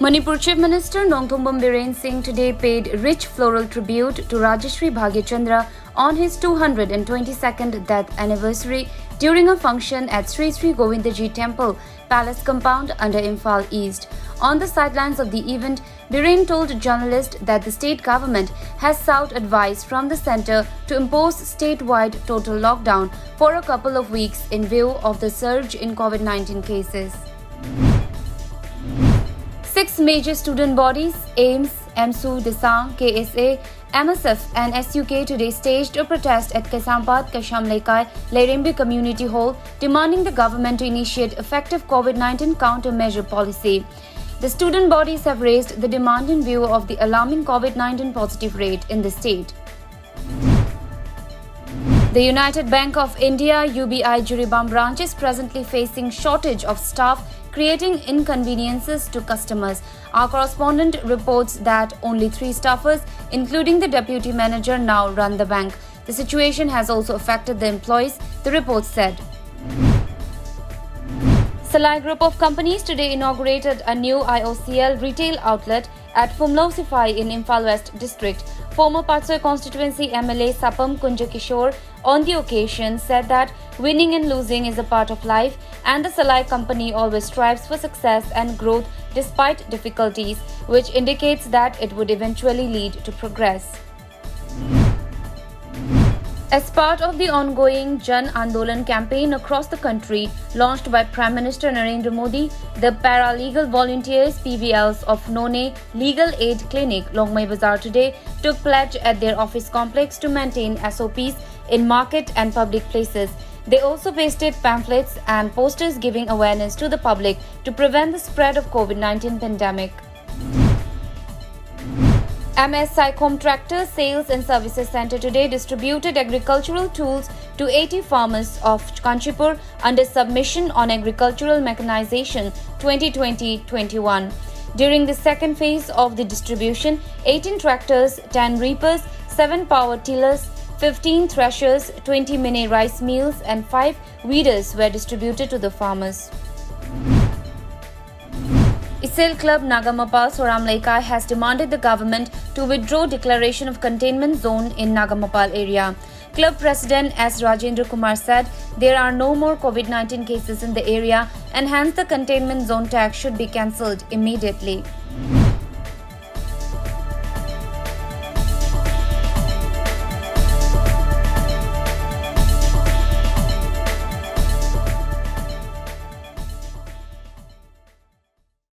Manipur Chief Minister Nongthombam Biren Singh today paid rich floral tribute to Rajashri Bhagyachandra on his 222nd death anniversary during a function at Sri Sri Govindaji Temple, Palace Compound under Imphal East. On the sidelines of the event, Biren told journalists that the state government has sought advice from the centre to impose statewide total lockdown for a couple of weeks in view of the surge in COVID-19 cases. Six major student bodies, AIMS, AMSU, Desang, KSA, MSF and SUK today staged a protest at Kesampad, Kashamlekai, Lerembe Community Hall, demanding the government to initiate effective COVID-19 countermeasure policy. The student bodies have raised the demand in view of the alarming COVID-19 positive rate in the state. The United Bank of India UBI Jiribam branch is presently facing shortage of staff, creating inconveniences to customers. Our correspondent reports that only 3 staffers, including the deputy manager, now run the bank. The situation has also affected the employees, the report said. Salai Group of Companies today inaugurated a new IOCL retail outlet at Phumlau Sifai in Imphal West District. Former Patsoi constituency MLA Sapam Kunja Kishore on the occasion said that winning and losing is a part of life and the Salai company always strives for success and growth despite difficulties, which indicates that it would eventually lead to progress. As part of the ongoing Jan Andolan campaign across the country, launched by Prime Minister Narendra Modi, the paralegal volunteers PVLs of None Legal Aid Clinic, Longmai Bazaar today took pledge at their office complex to maintain SOPs in market and public places. They also pasted pamphlets and posters giving awareness to the public to prevent the spread of COVID-19 pandemic. MS Sycom Tractor Sales and Services Centre today distributed agricultural tools to 80 farmers of Kanchipur under submission on agricultural mechanization 2020-21. During the second phase of the distribution, 18 tractors, 10 reapers, 7 power tillers, 15 threshers, 20 mini rice mills and 5 weeders were distributed to the farmers. ISIL Club Nagamapal Soramlekai has demanded the government to withdraw declaration of containment zone in Nagamapal area. Club President S. Rajendra Kumar said there are no more COVID-19 cases in the area and hence the containment zone tag should be cancelled immediately.